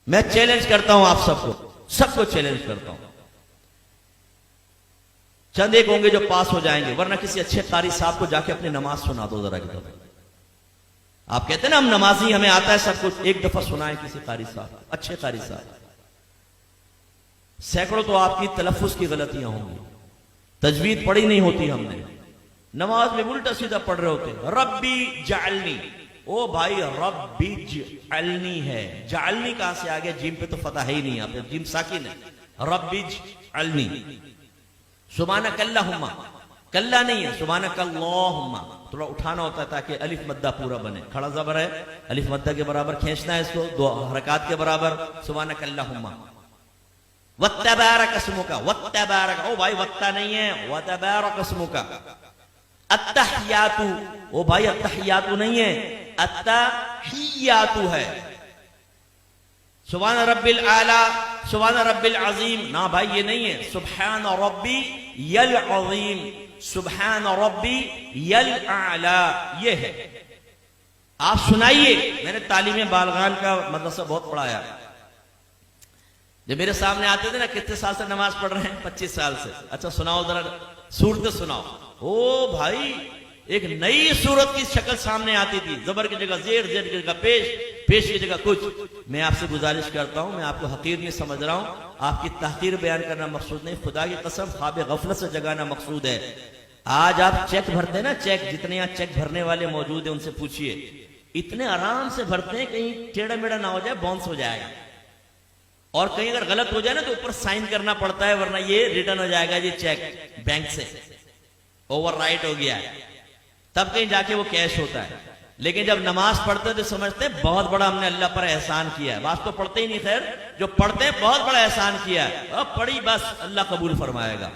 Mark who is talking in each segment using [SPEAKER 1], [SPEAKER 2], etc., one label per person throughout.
[SPEAKER 1] मैं चैलेंज करता हूं आप सबको चैलेंज करता हूं। चंद एक होंगे जो पास हो जाएंगे, वरना किसी अच्छे कारी साहब को जाके अपनी नमाज सुना दो जरा की दफा। आप कहते हैं ना हम नमाजी, हमें आता है सब कुछ, एक दफा सुनाए किसी कारी साहब, अच्छे कारी साहब। सैकड़ों तो आपकी तलफ्फुज की गलतियां होंगी, तजवीद पढ़ी नहीं होती हमने, नमाज में उल्टा सीधा पढ़ रहे होते। रब्बी जालनी, ओ भाई रब्बी जालनी है, जालनी कहां से आ गया? जिम पे तो फतह है ही नहीं, आप जिम साकिन है। रब्बी जालनी, सुब्हानक अल्लाहुम्मा, कल्ला नहीं है, सुब्हानक अल्लाहुम्मा, थोड़ा उठाना होता है ताकि अलिफ मद्दा पूरा बने। खड़ा ज़बर है, अलिफ मद्दा के बराबर खींचना है इसको, दो हरकत के बराबर। सुब्हानक अल्लाहुम्मा वत्तबारक अस्मुका, वत्तबारक, ओ भाई वत्ता नहीं है, वत्तबारक अस्मुका। अत्तहियातु, ओ भाई अत्तहियातु नहीं है, अत्तहियातु है। सुभान रब्बिल आला, सुभान रब्बिल अजीम, ना भाई ये नहीं है, सुभान रब्बी यल अजीम, सुभान रब्बी यल आला, ये है। आप सुनाइए। मैंने तालीम बालगान का मदरसा बहुत पढ़ाया। जब मेरे सामने आते थे ना, कितने साल से नमाज पढ़ रहे हैं? 25 साल से। अच्छा सुनाओ जरा, सूरत सुनाओ। ओ भाई एक नई सूरत की शक्ल सामने आती थी, जबर की जगह जेर, जेर की जगह पेश, पेश की जगह कुछ। मैं आपसे गुजारिश करता हूं, मैं आपको हकीर नहीं समझ रहा हूं, आपकी तहकीर बयान करना मकसूद नहीं, खुदा की कसम ख्वाब गफलत से जगाना मकसूद है। आज आप चेक भरते हैं ना, चेक, जितने यहाँ चेक भरने वाले मौजूद है उनसे पूछिए, इतने आराम से भरते हैं, कहीं टेढ़ा मेढ़ा ना हो जाए, बाउंस हो जाएगा। और कहीं अगर गलत हो जाए ना तो ऊपर साइन करना पड़ता है, वरना ये रिटर्न हो जाएगा ये चेक बैंक से, ओवरराइट हो गया है, तब कहीं जाके वो कैश होता है। लेकिन जब नमाज पढ़ते तो समझते हैं बहुत बड़ा हमने अल्लाह पर एहसान किया है। बात तो पढ़ते ही नहीं, खैर जो पढ़ते हैं बहुत बड़ा एहसान किया है, अब पढ़ी बस अल्लाह कबूल फरमाएगा।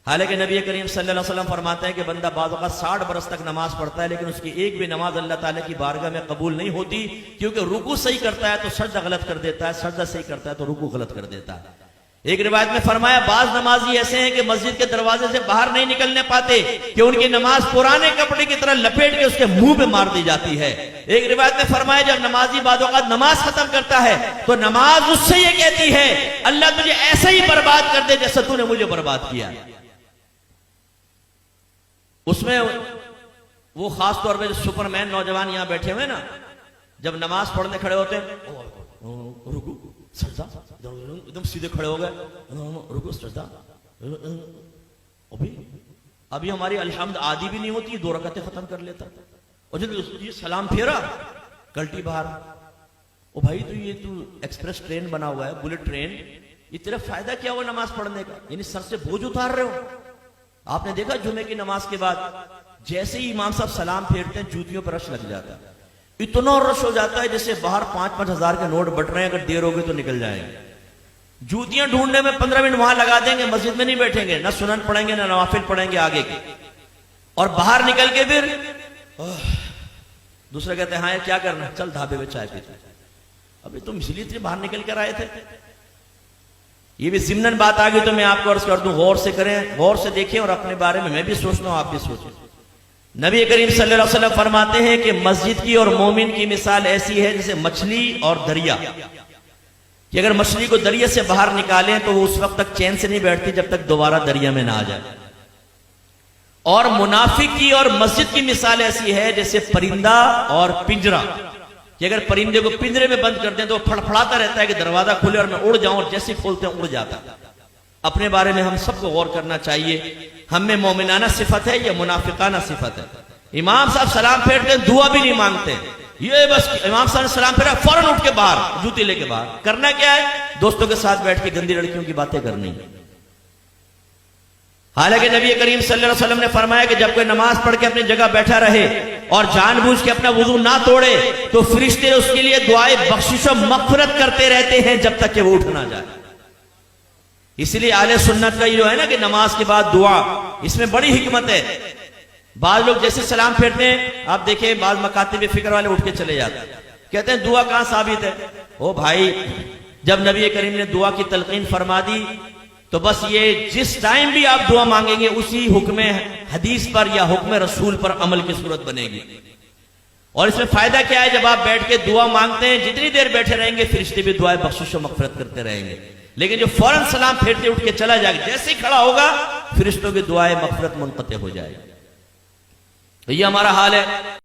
[SPEAKER 1] हालांकि नबी करीम सल्लल्लाहु अलैहि वसल्लम फरमाते हैं कि बंदा बाज़ औक़ात 60 बरस तक नमाज पढ़ता है, लेकिन उसकी एक भी नमाज अल्लाह ताला की बारगाह में कबूल नहीं होती, क्योंकि रुकू सही करता है तो सजदा गलत कर देता है, सजदा सही करता है तो रुकू गलत कर देता है। एक रिवायत में फरमाया, बाज नमाजी ऐसे हैं कि मस्जिद के दरवाजे से बाहर नहीं निकलने पाते कि उनकी नमाज पुराने कपड़े की तरह लपेट के उसके मुंह पे मार दी जाती है। एक रिवायत में फरमाया, जब नमाजी बाज़ औक़ात नमाज खत्म करता है तो नमाज उससे ये कहती है, अल्लाह तुझे ऐसे ही बर्बाद कर दे जैसे तूने मुझे बर्बाद किया। उसमें वो खास तौर पे जो सुपरमैन नौजवान यहां बैठे हुए ना, जब नमाज पढ़ने खड़े होते हैं, रुकू सजदा, एकदम सीधे खड़े हो गए, रुकू सजदा, अभी हमारी अल्हम्द आदि भी नहीं होती, 2 रकातें खत्म कर लेता। और जब ये सलाम फेरा, कल्टी बाहर, ओ भाई तो ये तू एक्सप्रेस ट्रेन बना हुआ है, बुलेट ट्रेन, ये तेरा फायदा क्या हुआ नमाज पढ़ने का? यानी सर से बोझ उतार रहे हो। आपने देखा जुमे की नमाज के बाद जैसे ही इमाम साहब सलाम फेरते हैं, जूतियों पर रश लग जाता है, इतना रश हो जाता है जैसे बाहर 5-5 हजार के नोट बट रहे हैं, अगर देर होगी तो निकल जाएंगे। जूतियां ढूंढने में 15 मिनट वहां लगा देंगे, मस्जिद में नहीं बैठेंगे, ना सुनन पढ़ेंगे ना नवाफिल पढ़ेंगे आगे के, और बाहर निकल के फिर दूसरे कहते हैं, हाँ क्या करना, चल ढाबे में चाय पीते। अभी तुम इसलिए बाहर निकल कर आए थे। ये भी जिम्नन बात आ गई तो मैं आपको अर्ज कर दूं, गौर से करें, गौर से देखें, और अपने बारे में मैं भी सोचता हूं, आप भी सोचें। नबी करीम सल्लल्लाहु अलैहि वसल्लम फरमाते हैं कि मस्जिद की और मोमिन की मिसाल ऐसी है जैसे मछली और दरिया, कि अगर मछली को दरिया से बाहर निकालें तो वो उस वक्त तक चैन से नहीं बैठती जब तक दोबारा दरिया में ना आ जाए। और मुनाफिक की और मस्जिद की मिसाल ऐसी है जैसे परिंदा और पिंजरा, कि अगर परिंदे को पिंजरे में बंद कर दें तो फड़फड़ाता रहता है कि दरवाजा खुले और मैं उड़ जाऊं, और जैसे खोलते हैं उड़ जाता है। अपने बारे में हम सबको गौर करना चाहिए, हम में मोमिनाना सिफत है या मुनाफिकाना सिफत है। इमाम साहब सलाम फेरते हैं, दुआ भी नहीं मांगते, ये बस इमाम साहब ने सलाम फेरा, फौरन उठ के बाहर, जूती लेके बाहर। करना क्या है? दोस्तों के साथ बैठ के गंदी लड़कियों की बातें करनी। हालांकि नबी करीम सल्लल्लाहु अलैहि वसल्लम ने फरमाया कि जब कोई नमाज पढ़ के अपनी जगह बैठा रहे और जानबूझ के अपना वुजू ना तोड़े तो फरिश्ते उसके लिए दुआए बख्शिश और मग़फ़िरत करते रहते हैं जब तक कि वो उठ ना जाए। इसलिए आले सुन्नत का ये जो है ना कि नमाज के बाद दुआ, इसमें बड़ी हिकमत है। बाद लोग जैसे सलाम फेरते हैं, आप देखें बाद मकातिब फिक्र वाले उठ के चले जाते हैं, कहते हैं दुआ कहां साबित है? ओ भाई, जब नबी करीम ने दुआ की तलकीन फरमा दी तो बस ये जिस टाइम भी आप दुआ मांगेंगे उसी हुक्म हदीस पर या हुक्म रसूल पर अमल की सूरत बनेगी। और इसमें फायदा क्या है, जब आप बैठ के दुआ मांगते हैं, जितनी देर बैठे रहेंगे फरिश्ते भी दुआएं बख्शिश और मगफिरत करते रहेंगे। लेकिन जो फौरन सलाम फेरते उठ के चला जाएगा, जैसे ही खड़ा होगा फरिश्तों की दुआएं मगफिरत मुनक़ते हो जाएगी। तो ये हमारा हाल है।